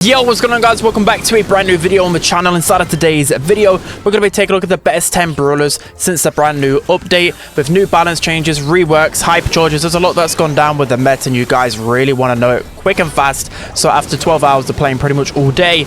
Yo, what's going on, guys? Welcome back to a brand new video on the channel. Inside of today's video, we're going to be taking a look at the best 10 brawlers since the brand new update with new balance changes, reworks, hypercharges. There's a lot that's gone down with the meta and you guys really want to know it quick and fast. So after 12 hours of playing pretty much all day,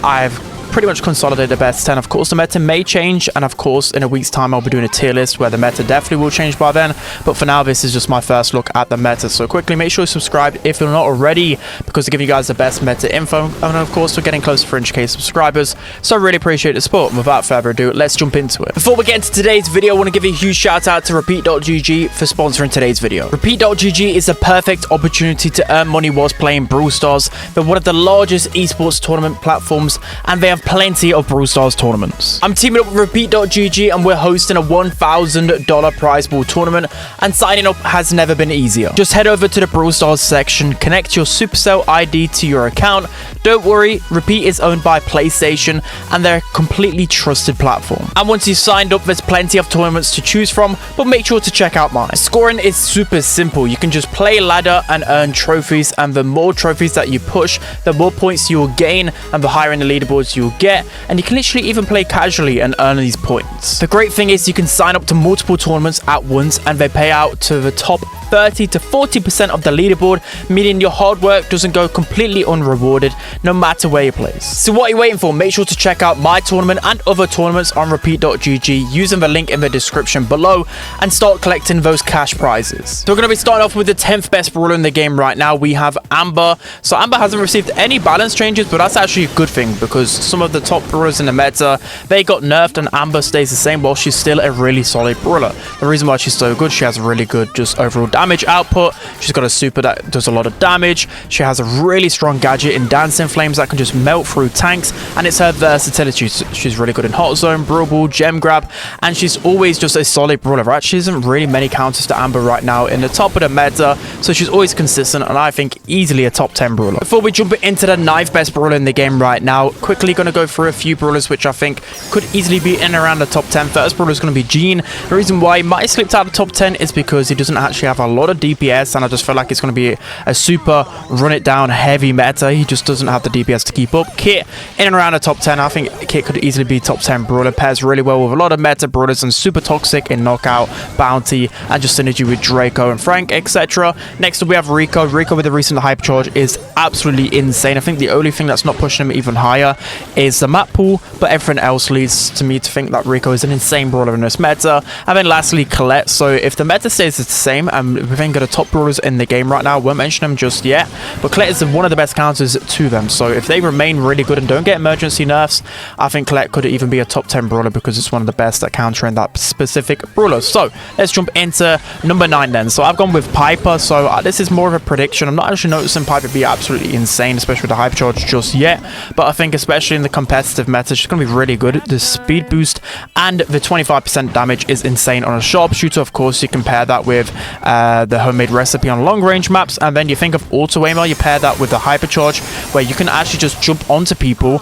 I've pretty much consolidated the best 10. Of course, the meta may change, and of course, in a week's time, I'll be doing a tier list where the meta definitely will change by then. But for now, this is just my first look at the meta. So quickly, make sure you subscribe if you're not already, because I give you guys the best meta info. And of course, we're getting close to 300k subscribers, so I really appreciate the support. And without further ado, let's jump into it. Before we get into today's video, I want to give a huge shout out to Repeat.gg for sponsoring today's video. Repeat.gg is a perfect opportunity to earn money whilst playing Brawl Stars. They're one of the largest esports tournament platforms, and they have plenty of Brawl Stars tournaments. I'm teaming up with Repeat.gg and we're hosting a $1,000 prize pool tournament, and signing up has never been easier. Just head over to the Brawl Stars section, connect your Supercell ID to your account. Don't worry, Repeat is owned by PlayStation and they're a completely trusted platform. And once you've signed up, there's plenty of tournaments to choose from, but make sure to check out mine. Scoring is super simple. You can just play ladder and earn trophies, and the more trophies that you push, the more points you'll gain, and the higher in the leaderboards you'll get, and you can literally even play casually and earn these points. The great thing is you can sign up to multiple tournaments at once, and they pay out to the top 30 to 40% of the leaderboard, meaning your hard work doesn't go completely unrewarded no matter where you place. So what are you waiting for? Make sure to check out my tournament and other tournaments on Repeat.gg using the link in the description below and start collecting those cash prizes. So we're going to be starting off with the 10th best brawler in the game right now. We have Amber. So Amber hasn't received any balance changes, but that's actually a good thing because some of the top brawlers in the meta, they got nerfed and Amber stays the same while she's still a really solid brawler. The reason why she's so good, she has a really good just overall damage output. She's got a super that does a lot of damage. She has a really strong gadget in Dancing Flames that can just melt through tanks, and it's her versatility. She's really good in Hot Zone, Brawl Ball, Gem Grab, and she's always just a solid brawler. There actually isn't really many counters to Amber right now in the top of the meta, so she's always consistent and I think easily a top 10 brawler. Before we jump into the 9th best brawler in the game right now, quickly going to go through a few brawlers which I think could easily be in and around the top 10. First brawler is going to be Gene. The reason why he might have slipped out of the top 10 is because he doesn't actually have a lot of DPS, and I just feel like it's going to be a super run it down heavy meta. He just doesn't have the DPS to keep up. Kit in and around the top 10. I think Kit could easily be top 10 brawler. Pairs really well with a lot of meta brawlers and super toxic in Knockout, Bounty, and just synergy with Draco and Frank, etc. Next up we have Rico. Rico with the recent hypercharge is absolutely insane. I think the only thing that's not pushing him even higher is the map pool, but everything else leads to me to think that Rico is an insane brawler in this meta. And then lastly, Colette. So if the meta stays the same, and we've then got the top brawlers in the game right now, I won't mention them just yet, but Colette is one of the best counters to them. So if they remain really good and don't get emergency nerfs, I think Colette could even be a top 10 brawler because it's one of the best at countering that specific brawler. So let's jump into number 9 then. So I've gone with Piper. So this is more of a prediction. I'm not actually noticing Piper be absolutely insane, especially with the hypercharge just yet, but I think especially in the competitive meta, she's going to be really good. The speed boost and the 25% damage is insane on a sharpshooter. Of course, you compare that with the homemade recipe on long range maps, and then you think of auto aimer, you pair that with the hypercharge where you can actually just jump onto people,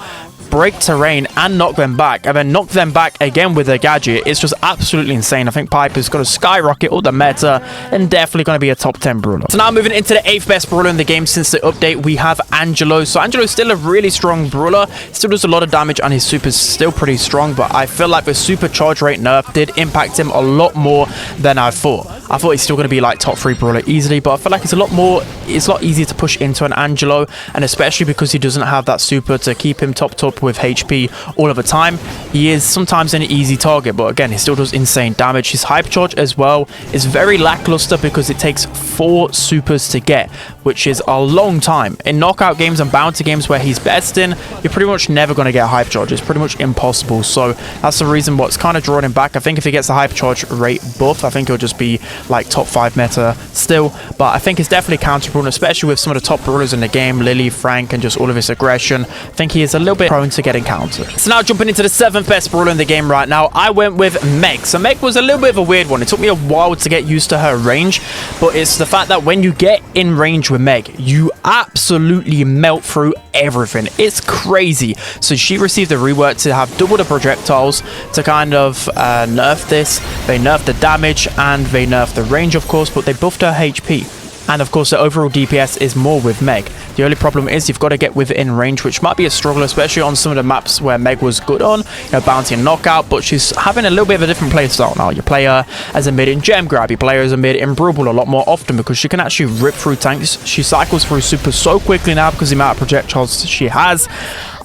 break terrain and knock them back, and then knock them back again with a gadget. It's just absolutely insane. I think Piper's got to skyrocket all the meta and definitely going to be a top 10 brawler. So now moving into the 8th best brawler in the game since the update, we have Angelo. So Angelo's still a really strong brawler, still does a lot of damage and his super's still pretty strong, but I feel like the super charge rate nerf did impact him a lot more than I thought. I thought he's still going to be like top 3 brawler easily, but I feel like it's a lot easier to push into an Angelo, and especially because he doesn't have that super to keep him top with HP all of the time. He is sometimes an easy target, but again, he still does insane damage. His hypercharge as well is very lackluster because it takes 4 supers to get, which is a long time. In knockout games and bounty games where he's best in, you're pretty much never going to get a hypercharge. It's pretty much impossible. So that's the reason what's kind of drawing him back. I think if he gets a hypercharge rate buff, I think he'll just be like top 5 meta still, but I think it's definitely counterable, especially with some of the top brawlers in the game, Lily, Frank, and just all of his aggression. I think he is a little bit prone to getting countered. So now jumping into the 7th best brawler in the game right now, I went with Meg. So Meg was a little bit of a weird one. It took me a while to get used to her range, but it's the fact that when you get in range with Meg, you absolutely melt through everything. It's crazy. So she received a rework to have double the projectiles to kind of nerf this. They nerfed the damage and they nerfed the range, of course, but they buffed her HP. And of course, the overall DPS is more with Meg. The only problem is you've got to get within range, which might be a struggle, especially on some of the maps where Meg was good on, you know, bounty and knockout, but she's having a little bit of a different playstyle now. You play her as a mid in gem grab, you play her as a mid in Brawl a lot more often because she can actually rip through tanks. She cycles through super so quickly now because the amount of projectiles she has.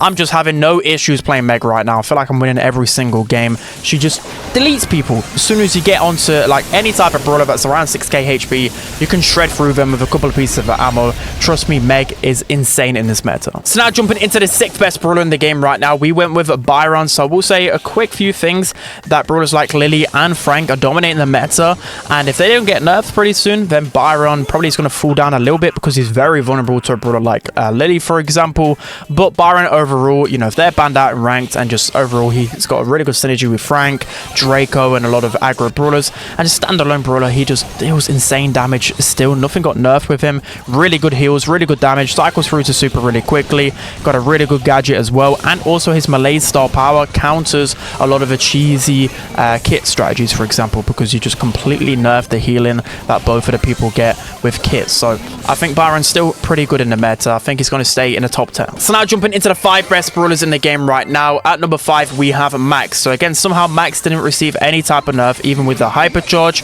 I'm just having no issues playing Meg right now. I feel like I'm winning every single game. She just deletes people. As soon as you get onto like any type of brawler that's around 6k HP, you can shred through them with a couple of pieces of ammo. Trust me, Meg is insane in this meta. So now jumping into the 6th best brawler in the game right now, we went with Byron. So I will say a quick few things that brawlers like Lily and Frank are dominating the meta. And if they don't get nerfed pretty soon, then Byron probably is going to fall down a little bit because he's very vulnerable to a brawler like Lily, for example. But Byron overall, you know, if they're banned out and ranked, and just overall he's got a really good synergy with Frank, Draco, and a lot of aggro brawlers, and a standalone brawler, he just deals insane damage still. Nothing got nerfed with him. Really good heals, really good damage, cycles through to super really quickly, got a really good gadget as well, and also his melee style power counters a lot of the cheesy kit strategies, for example, because you just completely nerf the healing that both of the people get with kits. So I think Byron's still pretty good in the meta. I think he's going to stay in the top 10. So now jumping into the 5 best brawlers in the game right now. At number 5 we have Max. So again, somehow Max didn't receive any type of nerf, even with the hypercharge.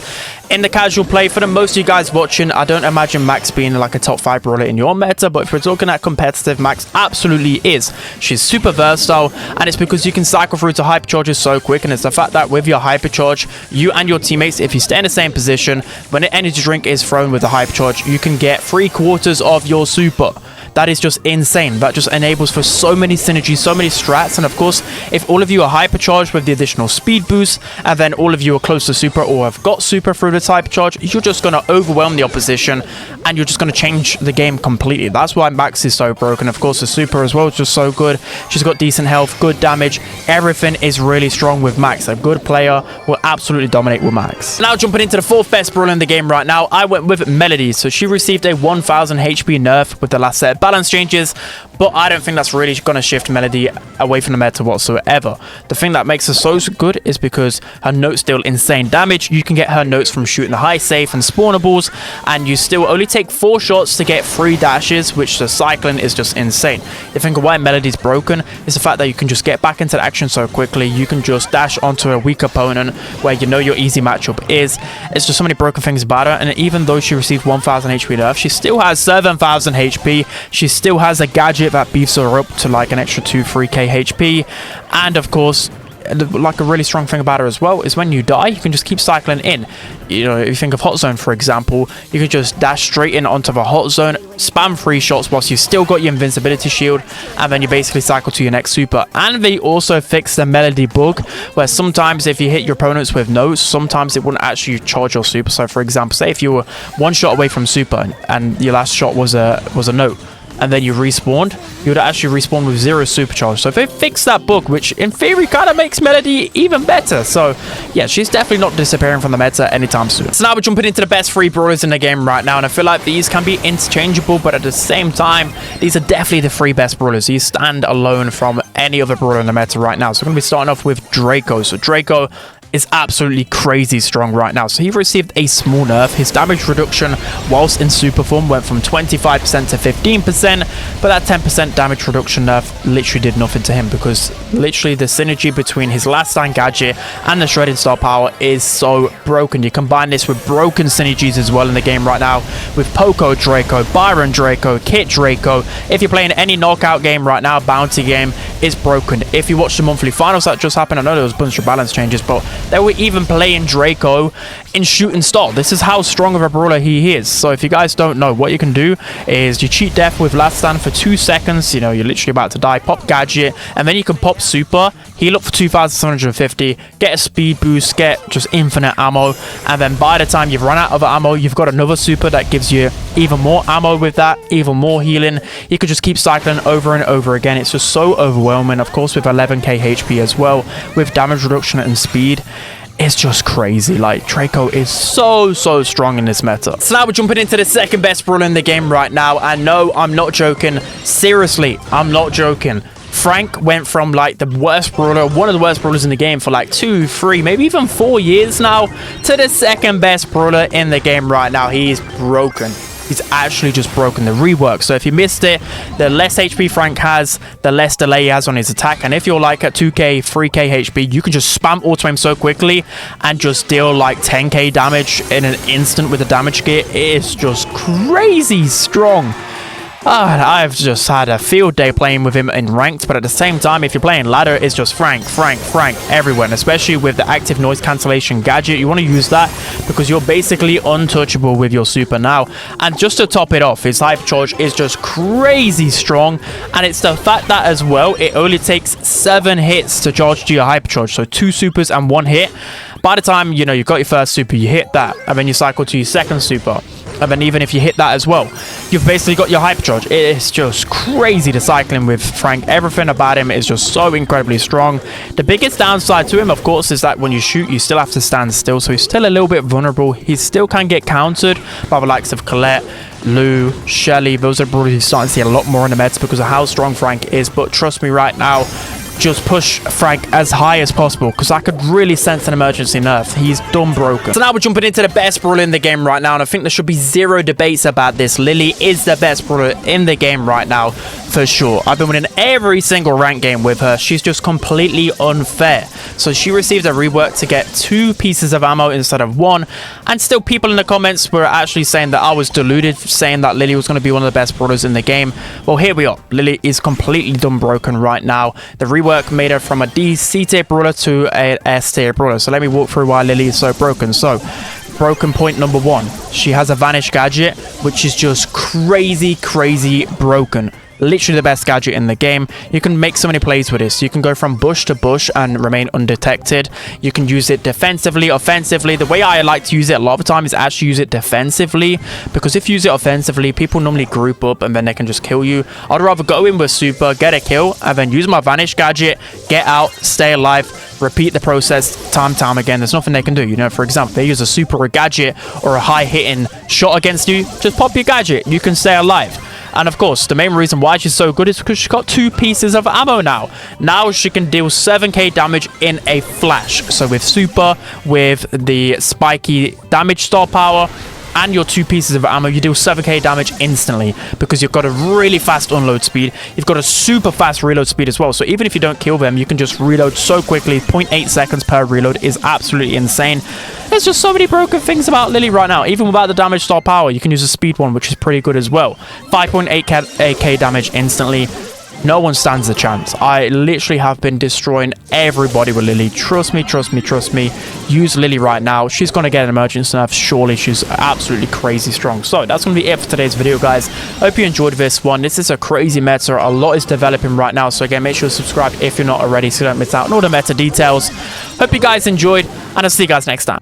In the casual play, for the most of you guys watching, I don't imagine Max being like a top 5 brawler in your meta, but if we're talking at competitive, Max absolutely is. She's super versatile, and it's because you can cycle through to hypercharges so quick, and it's the fact that with your hypercharge, you and your teammates, if you stay in the same position, when an energy drink is thrown with the hypercharge, you can get 3/4 of your super. That is just insane. That just enables for so many synergies, so many strats. And of course, if all of you are hypercharged with the additional speed boost, and then all of you are close to super or have got super through this hypercharge, you're just going to overwhelm the opposition, and you're just going to change the game completely. That's why Max is so broken. Of course, the super as well is just so good. She's got decent health, good damage. Everything is really strong with Max. A good player will absolutely dominate with Max. Now jumping into the 4th best brawler in the game right now, I went with Melody. So she received a 1000 HP nerf with the last set of balance changes, but I don't think that's really going to shift Melody away from the meta whatsoever. The thing that makes her so good is because her notes deal insane damage. You can get her notes from shooting the high safe and spawnables, and you still only take 4 shots to get 3 dashes, which the cycling is just insane. The thing of why Melody's broken is the fact that you can just get back into the action so quickly. You can just dash onto a weak opponent where you know your easy matchup is. It's just so many broken things about her, and even though she received 1000 HP nerf, she still has 7000 HP. She still has a gadget that beefs her up to like an extra 2-3k HP, and of course, like a really strong thing about her as well is when you die, you can just keep cycling in. You know, if you think of hot zone, for example, you could just dash straight in onto the hot zone, spam 3 shots whilst you've still got your invincibility shield, and then you basically cycle to your next super. And they also fixed the Melody bug where sometimes if you hit your opponents with notes, sometimes it wouldn't actually charge your super. So for example, say if you were 1 shot away from super and your last shot was a note, and then you respawned, you would actually respawn with 0 supercharge. So if they fix that bug, which in theory kind of makes Melody even better. So yeah, she's definitely not disappearing from the meta anytime soon. So now we're jumping into the best 3 brawlers in the game right now, and I feel like these can be interchangeable, but at the same time, these are definitely the 3 best brawlers. These stand alone from any other brawler in the meta right now. So we're going to be starting off with Draco. So Draco is absolutely crazy strong right now. So he received a small nerf. His damage reduction whilst in super form went from 25% to 15%, but that 10% damage reduction nerf literally did nothing to him because literally the synergy between his last stand gadget and the shredding star power is so broken. You combine this with broken synergies as well in the game right now with Poco Draco, Byron Draco, Kit Draco. If you're playing any knockout game right now, bounty game, is broken. If you watch the monthly finals that just happened, I know there was a bunch of balance changes, but they were even playing Draco in shooting star. This is how strong of a brawler he is. So if you guys don't know, what you can do is you cheat death with last stand for 2 seconds. You know, you're literally about to die, pop gadget, and then you can pop super, heal up for 2750, get a speed boost, get just infinite ammo, and then by the time you've run out of ammo, you've got another super that gives you even more ammo with that, even more healing. You could just keep cycling over and over again. It's just so overwhelming. Of course, with 11k HP as well, with damage reduction and speed, it's just crazy. Like, Draco is so strong in this meta. So now we're jumping into the 2nd best brawler in the game right now, and no, I'm not joking. Seriously, I'm not joking. Frank went from like the worst brawler, one of the worst brawlers in the game for like 2, 3, maybe even 4 years now, to the 2nd best brawler in the game right now. He is broken. He's actually just broken the rework. So if you missed it, the less HP Frank has, the less delay he has on his attack. And if you're like at 2k, 3k HP, you can just spam auto aim so quickly and just deal like 10k damage in an instant with the damage gear. It is just crazy strong. I've just had a field day playing with him in ranked, but at the same time, if you're playing ladder, it's just Frank everywhere, and especially with the active noise cancellation gadget, you want to use that because you're basically untouchable with your super now. And just to top it off, his hypercharge is just crazy strong, and it's the fact that as well, it only takes 7 hits to charge to your hypercharge, so 2 supers and 1 hit. By the time, you know, you've got your first super, you hit that, and then you cycle to your second super. And then even if you hit that as well, you've basically got your hypercharge. It is just crazy to cycling with Frank. Everything about him is just so incredibly strong. The biggest downside to him, of course, is that when you shoot, you still have to stand still. So he's still a little bit vulnerable. He still can get countered by the likes of Colette, Lou, Shelly. Those are probably starting to see a lot more in the meds because of how strong Frank is. But trust me right now, just push Frank as high as possible because I could really sense an emergency nerf. He's done broken. So now we're jumping into the best brawler in the game right now, and I think there should be zero debates about this. Lily is the best brawler in the game right now for sure. I've been winning every single rank game with her. She's just completely unfair. So she received a rework to get 2 pieces of ammo instead of 1, and still people in the comments were actually saying that I was deluded, saying that Lily was going to be one of the best brawlers in the game. Well, here we are. Lily is completely done broken right now. The rework made her from a D/C tier brawler to a S tier brawler. So let me walk through why Lily is so broken. So broken point number 1, she has a vanish gadget, which is just crazy broken. Literally the best gadget in the game. You can make so many plays with this. You can go from bush to bush and remain undetected. You can use it defensively, offensively. The way I like to use it a lot of the time is actually use it defensively, because if you use it offensively, people normally group up and then they can just kill you. I'd rather go in with super, get a kill, and then use my vanish gadget, get out, stay alive, repeat the process time again. There's nothing they can do. You know, for example, they use a super or a gadget or a high hitting shot against you, just pop your gadget, you can stay alive. And of course, the main reason why she's so good is because she's got 2 pieces of ammo now. Now she can deal 7k damage in a flash. So with super, with the spiky damage star power, and your 2 pieces of ammo, you deal 7k damage instantly because you've got a really fast unload speed. You've got a super fast reload speed as well. So even if you don't kill them, you can just reload so quickly. 0.8 seconds per reload is absolutely insane. There's just so many broken things about Lily right now. Even without the damage star power, you can use a speed one, which is pretty good as well. 5.8k damage instantly. No one stands a chance. I literally have been destroying everybody with Lily. Trust me. Use Lily right now. She's going to get an emergency nerf. Surely she's absolutely crazy strong. So that's going to be it for today's video, guys. Hope you enjoyed this one. This is a crazy meta. A lot is developing right now. So again, make sure to subscribe if you're not already so you don't miss out on all the meta details. Hope you guys enjoyed, and I'll see you guys next time.